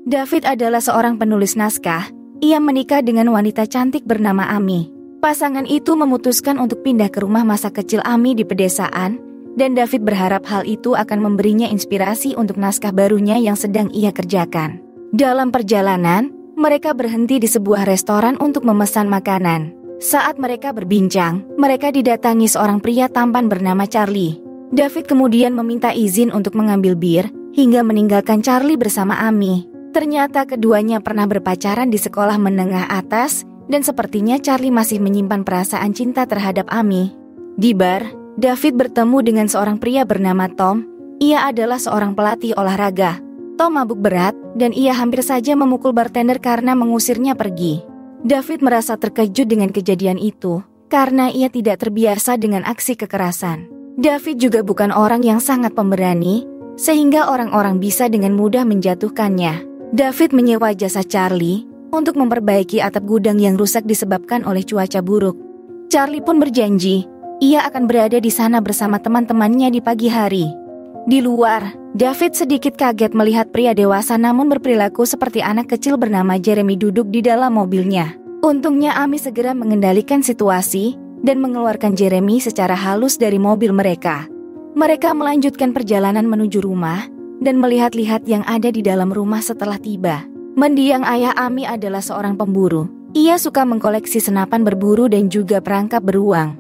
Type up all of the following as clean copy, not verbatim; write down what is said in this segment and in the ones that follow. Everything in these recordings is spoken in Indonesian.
David adalah seorang penulis naskah. Ia menikah dengan wanita cantik bernama Amy. Pasangan itu memutuskan untuk pindah ke rumah masa kecil Amy di pedesaan, dan David berharap hal itu akan memberinya inspirasi untuk naskah barunya yang sedang ia kerjakan. Dalam perjalanan, mereka berhenti di sebuah restoran untuk memesan makanan. Saat mereka berbincang, mereka didatangi seorang pria tampan bernama Charlie. David kemudian meminta izin untuk mengambil bir, hingga meninggalkan Charlie bersama Amy. Ternyata keduanya pernah berpacaran di sekolah menengah atas, dan sepertinya Charlie masih menyimpan perasaan cinta terhadap Amy. Di bar, David bertemu dengan seorang pria bernama Tom. Ia adalah seorang pelatih olahraga. Tom mabuk berat, dan ia hampir saja memukul bartender karena mengusirnya pergi. David merasa terkejut dengan kejadian itu, karena ia tidak terbiasa dengan aksi kekerasan. David juga bukan orang yang sangat pemberani, sehingga orang-orang bisa dengan mudah menjatuhkannya. David menyewa jasa Charlie untuk memperbaiki atap gudang yang rusak disebabkan oleh cuaca buruk. Charlie pun berjanji, ia akan berada di sana bersama teman-temannya di pagi hari. Di luar, David sedikit kaget melihat pria dewasa namun berperilaku seperti anak kecil bernama Jeremy duduk di dalam mobilnya. Untungnya Amy segera mengendalikan situasi dan mengeluarkan Jeremy secara halus dari mobil mereka. Mereka melanjutkan perjalanan menuju rumah dan melihat-lihat yang ada di dalam rumah setelah tiba. Mendiang ayah Amy adalah seorang pemburu. Ia suka mengkoleksi senapan berburu dan juga perangkap beruang.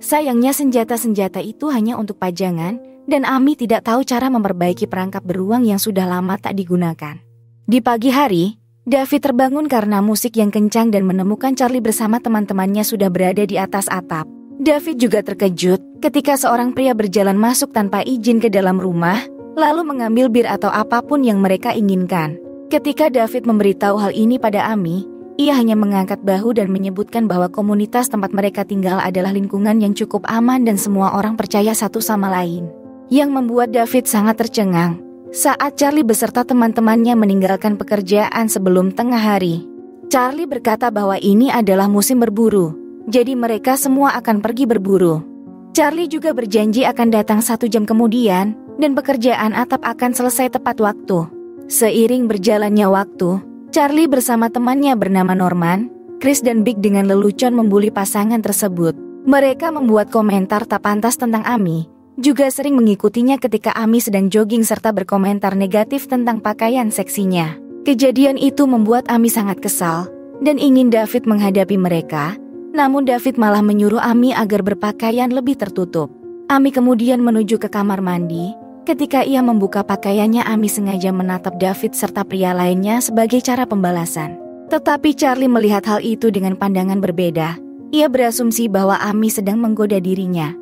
Sayangnya senjata-senjata itu hanya untuk pajangan, dan Amy tidak tahu cara memperbaiki perangkap beruang yang sudah lama tak digunakan. Di pagi hari, David terbangun karena musik yang kencang dan menemukan Charlie bersama teman-temannya sudah berada di atas atap. David juga terkejut ketika seorang pria berjalan masuk tanpa izin ke dalam rumah, lalu mengambil bir atau apapun yang mereka inginkan. Ketika David memberitahu hal ini pada Amy, ia hanya mengangkat bahu dan menyebutkan bahwa komunitas tempat mereka tinggal adalah lingkungan yang cukup aman dan semua orang percaya satu sama lain. Yang membuat David sangat tercengang saat Charlie beserta teman-temannya meninggalkan pekerjaan sebelum tengah hari. Charlie berkata bahwa ini adalah musim berburu, jadi mereka semua akan pergi berburu. Charlie juga berjanji akan datang 1 jam kemudian, dan pekerjaan atap akan selesai tepat waktu. Seiring berjalannya waktu, Charlie bersama temannya bernama Norman, Chris dan Big dengan lelucon membuli pasangan tersebut. Mereka membuat komentar tak pantas tentang Amy, juga sering mengikutinya ketika Amy sedang jogging serta berkomentar negatif tentang pakaian seksinya. Kejadian itu membuat Amy sangat kesal dan ingin David menghadapi mereka, namun David malah menyuruh Amy agar berpakaian lebih tertutup. Amy kemudian menuju ke kamar mandi. Ketika ia membuka pakaiannya, Amy sengaja menatap David serta pria lainnya sebagai cara pembalasan. Tetapi Charlie melihat hal itu dengan pandangan berbeda. Ia berasumsi bahwa Amy sedang menggoda dirinya.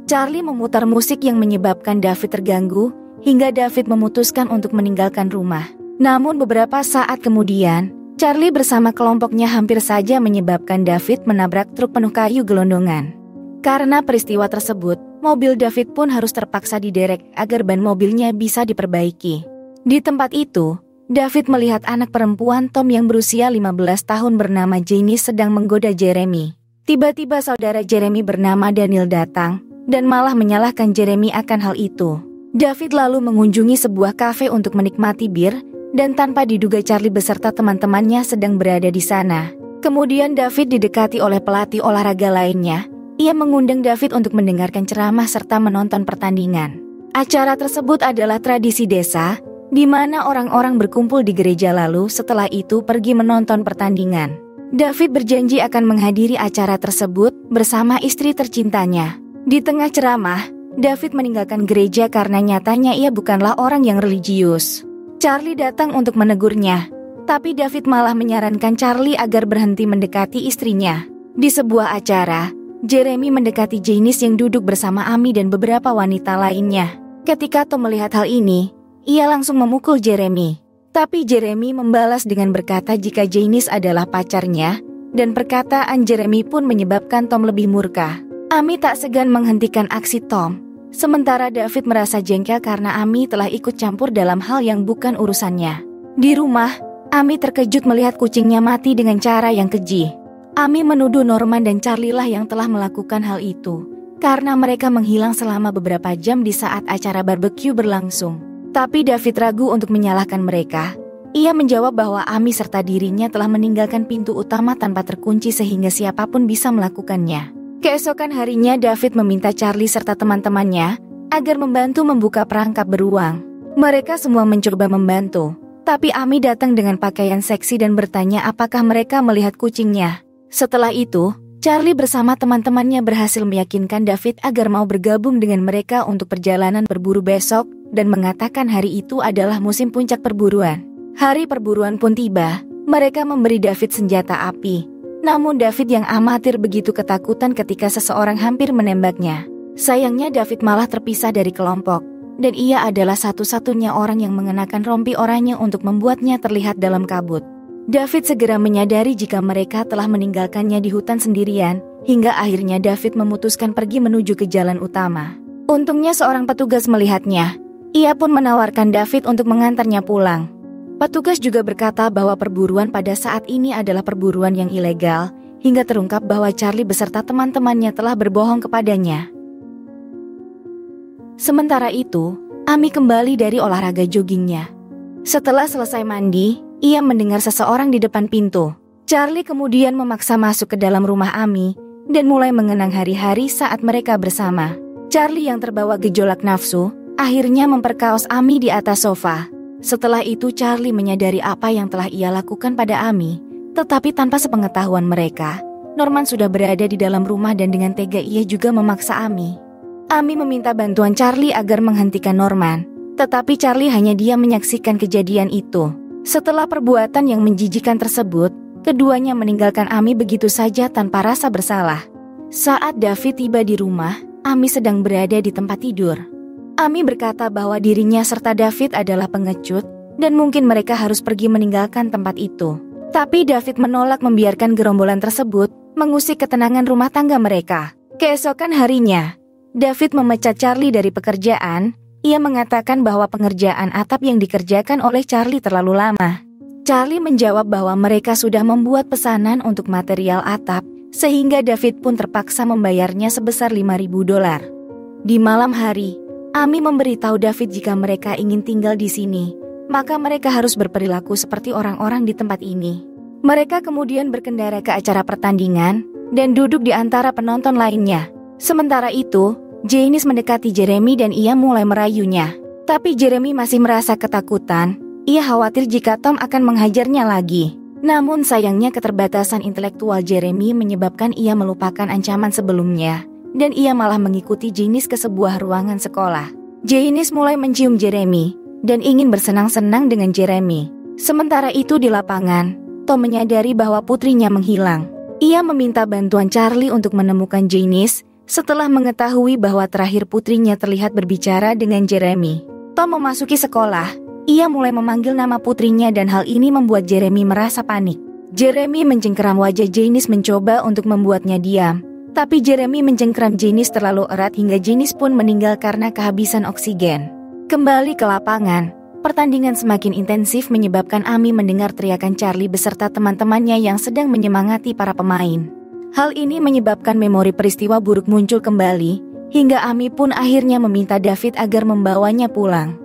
Charlie memutar musik yang menyebabkan David terganggu, hingga David memutuskan untuk meninggalkan rumah. Namun beberapa saat kemudian, Charlie bersama kelompoknya hampir saja menyebabkan David menabrak truk penuh kayu gelondongan. Karena peristiwa tersebut, mobil David pun harus terpaksa diderek agar ban mobilnya bisa diperbaiki. Di tempat itu, David melihat anak perempuan Tom yang berusia 15 tahun bernama Janice sedang menggoda Jeremy. Tiba-tiba saudara Jeremy bernama Daniel datang dan malah menyalahkan Jeremy akan hal itu. David lalu mengunjungi sebuah kafe untuk menikmati bir, dan tanpa diduga Charlie beserta teman-temannya sedang berada di sana. Kemudian David didekati oleh pelatih olahraga lainnya. Ia mengundang David untuk mendengarkan ceramah serta menonton pertandingan. Acara tersebut adalah tradisi desa, di mana orang-orang berkumpul di gereja lalu setelah itu pergi menonton pertandingan. David berjanji akan menghadiri acara tersebut bersama istri tercintanya. Di tengah ceramah, David meninggalkan gereja karena nyatanya ia bukanlah orang yang religius. Charlie datang untuk menegurnya, tapi David malah menyarankan Charlie agar berhenti mendekati istrinya. Di sebuah acara, Jeremy mendekati Janice yang duduk bersama Amy dan beberapa wanita lainnya. Ketika Tom melihat hal ini, ia langsung memukul Jeremy. Tapi Jeremy membalas dengan berkata jika Janice adalah pacarnya, dan perkataan Jeremy pun menyebabkan Tom lebih murka. Amy tak segan menghentikan aksi Tom. Sementara David merasa jengkel karena Amy telah ikut campur dalam hal yang bukan urusannya. Di rumah, Amy terkejut melihat kucingnya mati dengan cara yang keji. Amy menuduh Norman dan Charlie lah yang telah melakukan hal itu, karena mereka menghilang selama beberapa jam di saat acara barbecue berlangsung. Tapi David ragu untuk menyalahkan mereka. Ia menjawab bahwa Amy serta dirinya telah meninggalkan pintu utama tanpa terkunci sehingga siapapun bisa melakukannya. Keesokan harinya David meminta Charlie serta teman-temannya agar membantu membuka perangkap beruang. Mereka semua mencoba membantu, tapi Amy datang dengan pakaian seksi dan bertanya apakah mereka melihat kucingnya. Setelah itu, Charlie bersama teman-temannya berhasil meyakinkan David agar mau bergabung dengan mereka untuk perjalanan berburu besok dan mengatakan hari itu adalah musim puncak perburuan. Hari perburuan pun tiba, mereka memberi David senjata api. Namun David yang amatir begitu ketakutan ketika seseorang hampir menembaknya. Sayangnya David malah terpisah dari kelompok, dan ia adalah satu-satunya orang yang mengenakan rompi oranye untuk membuatnya terlihat dalam kabut. David segera menyadari jika mereka telah meninggalkannya di hutan sendirian, hingga akhirnya David memutuskan pergi menuju ke jalan utama. Untungnya seorang petugas melihatnya. Ia pun menawarkan David untuk mengantarnya pulang. Petugas juga berkata bahwa perburuan pada saat ini adalah perburuan yang ilegal, hingga terungkap bahwa Charlie beserta teman-temannya telah berbohong kepadanya. Sementara itu, Amy kembali dari olahraga joggingnya. Setelah selesai mandi, ia mendengar seseorang di depan pintu. Charlie kemudian memaksa masuk ke dalam rumah Amy dan mulai mengenang hari-hari saat mereka bersama. Charlie yang terbawa gejolak nafsu, akhirnya memperkaos Amy di atas sofa. Setelah itu Charlie menyadari apa yang telah ia lakukan pada Amy, tetapi tanpa sepengetahuan mereka, Norman sudah berada di dalam rumah dan dengan tega ia juga memaksa Amy. Amy meminta bantuan Charlie agar menghentikan Norman, tetapi Charlie hanya diam menyaksikan kejadian itu. Setelah perbuatan yang menjijikan tersebut, keduanya meninggalkan Amy begitu saja tanpa rasa bersalah. Saat David tiba di rumah, Amy sedang berada di tempat tidur. Amy berkata bahwa dirinya serta David adalah pengecut dan mungkin mereka harus pergi meninggalkan tempat itu. Tapi David menolak membiarkan gerombolan tersebut mengusik ketenangan rumah tangga mereka. Keesokan harinya, David memecat Charlie dari pekerjaan. Ia mengatakan bahwa pengerjaan atap yang dikerjakan oleh Charlie terlalu lama. Charlie menjawab bahwa mereka sudah membuat pesanan untuk material atap, sehingga David pun terpaksa membayarnya sebesar $5.000. Di malam hari, Amy memberitahu David jika mereka ingin tinggal di sini, maka mereka harus berperilaku seperti orang-orang di tempat ini. Mereka kemudian berkendara ke acara pertandingan dan duduk di antara penonton lainnya. Sementara itu, Janice mendekati Jeremy dan ia mulai merayunya. Tapi Jeremy masih merasa ketakutan. Ia khawatir jika Tom akan menghajarnya lagi. Namun sayangnya keterbatasan intelektual Jeremy menyebabkan ia melupakan ancaman sebelumnya. Dan ia malah mengikuti Janice ke sebuah ruangan sekolah. Janice mulai mencium Jeremy dan ingin bersenang-senang dengan Jeremy. Sementara itu di lapangan, Tom menyadari bahwa putrinya menghilang. Ia meminta bantuan Charlie untuk menemukan Janice setelah mengetahui bahwa terakhir putrinya terlihat berbicara dengan Jeremy. Tom memasuki sekolah. Ia mulai memanggil nama putrinya dan hal ini membuat Jeremy merasa panik. Jeremy mencengkeram wajah Janice mencoba untuk membuatnya diam. Tapi Jeremy mencengkeram Janice terlalu erat hingga Janice pun meninggal karena kehabisan oksigen. Kembali ke lapangan, pertandingan semakin intensif menyebabkan Amy mendengar teriakan Charlie beserta teman-temannya yang sedang menyemangati para pemain. Hal ini menyebabkan memori peristiwa buruk muncul kembali, hingga Amy pun akhirnya meminta David agar membawanya pulang.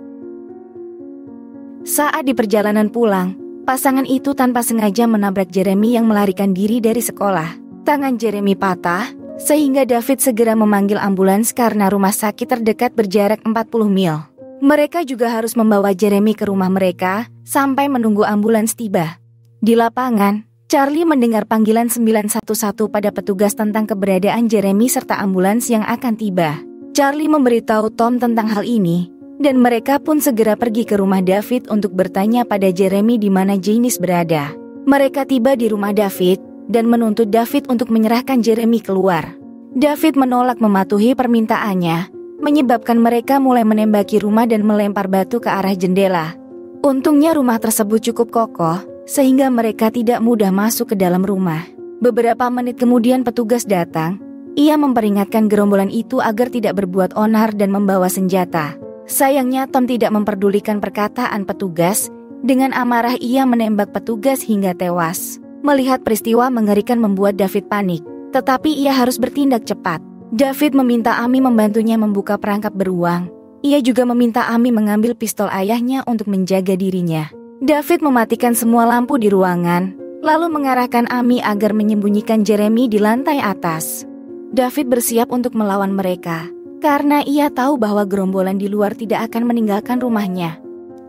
Saat di perjalanan pulang, pasangan itu tanpa sengaja menabrak Jeremy yang melarikan diri dari sekolah. Tangan Jeremy patah, sehingga David segera memanggil ambulans karena rumah sakit terdekat berjarak 40 mil. Mereka juga harus membawa Jeremy ke rumah mereka sampai menunggu ambulans tiba. Di lapangan, Charlie mendengar panggilan 911 pada petugas tentang keberadaan Jeremy serta ambulans yang akan tiba. Charlie memberitahu Tom tentang hal ini, dan mereka pun segera pergi ke rumah David untuk bertanya pada Jeremy di mana Janice berada. Mereka tiba di rumah David dan menuntut David untuk menyerahkan Jeremy keluar. David menolak mematuhi permintaannya, menyebabkan mereka mulai menembaki rumah dan melempar batu ke arah jendela. Untungnya rumah tersebut cukup kokoh, sehingga mereka tidak mudah masuk ke dalam rumah. Beberapa menit kemudian petugas datang. Ia memperingatkan gerombolan itu agar tidak berbuat onar dan membawa senjata. Sayangnya Tom tidak memperdulikan perkataan petugas. Dengan amarah ia menembak petugas hingga tewas. Melihat peristiwa mengerikan membuat David panik, tetapi ia harus bertindak cepat. David meminta Amy membantunya membuka perangkap beruang, Ia juga meminta Ami mengambil pistol ayahnya untuk menjaga dirinya. David mematikan semua lampu di ruangan, lalu mengarahkan Ami agar menyembunyikan Jeremy di lantai atas. David bersiap untuk melawan mereka, karena ia tahu bahwa gerombolan di luar tidak akan meninggalkan rumahnya.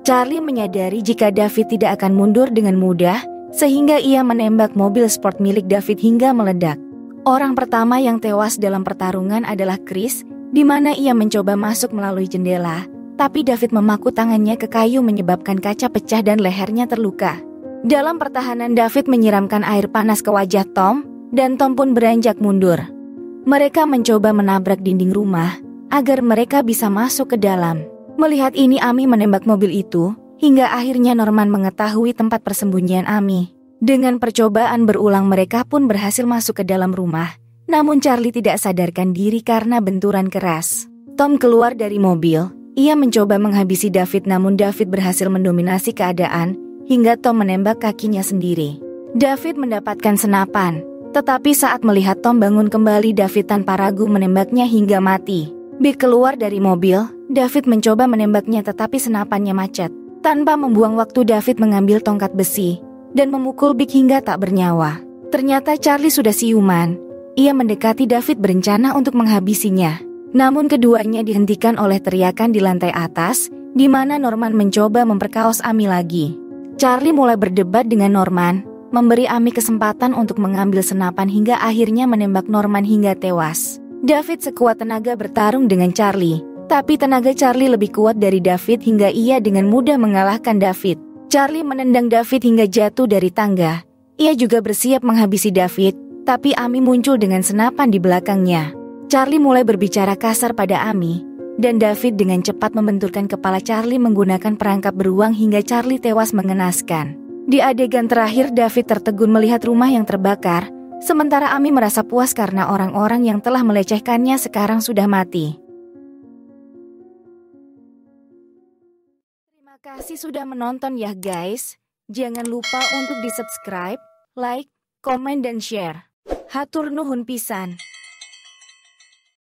Charlie menyadari jika David tidak akan mundur dengan mudah, sehingga ia menembak mobil sport milik David hingga meledak. Orang pertama yang tewas dalam pertarungan adalah Chris, di mana ia mencoba masuk melalui jendela, tapi David memaku tangannya ke kayu menyebabkan kaca pecah dan lehernya terluka. Dalam pertahanan, David menyiramkan air panas ke wajah Tom, dan Tom pun beranjak mundur. Mereka mencoba menabrak dinding rumah, agar mereka bisa masuk ke dalam. Melihat ini, Ami menembak mobil itu, hingga akhirnya Norman mengetahui tempat persembunyian Ami. Dengan percobaan berulang, mereka pun berhasil masuk ke dalam rumah. Namun Charlie tidak sadarkan diri karena benturan keras. Tom keluar dari mobil. Ia mencoba menghabisi David, namun David berhasil mendominasi keadaan hingga Tom menembak kakinya sendiri. David mendapatkan senapan, tetapi saat melihat Tom bangun kembali, David tanpa ragu menembaknya hingga mati. Big keluar dari mobil. David mencoba menembaknya tetapi senapannya macet. Tanpa membuang waktu, David mengambil tongkat besi dan memukul Big hingga tak bernyawa. Ternyata Charlie sudah siuman. Ia mendekati David berencana untuk menghabisinya. Namun keduanya dihentikan oleh teriakan di lantai atas, di mana Norman mencoba memperkaos Ami lagi. Charlie mulai berdebat dengan Norman, memberi Ami kesempatan untuk mengambil senapan hingga akhirnya menembak Norman hingga tewas. David sekuat tenaga bertarung dengan Charlie, tapi tenaga Charlie lebih kuat dari David hingga ia dengan mudah mengalahkan David. Charlie menendang David hingga jatuh dari tangga. Ia juga bersiap menghabisi David, tapi Ami muncul dengan senapan di belakangnya. Charlie mulai berbicara kasar pada Ami, dan David dengan cepat membenturkan kepala Charlie menggunakan perangkap beruang hingga Charlie tewas mengenaskan. Di adegan terakhir, David tertegun melihat rumah yang terbakar, sementara Ami merasa puas karena orang-orang yang telah melecehkannya sekarang sudah mati. Terima kasih sudah menonton ya guys. Jangan lupa untuk di subscribe, like, komen, dan share. Hatur nuhun pisan.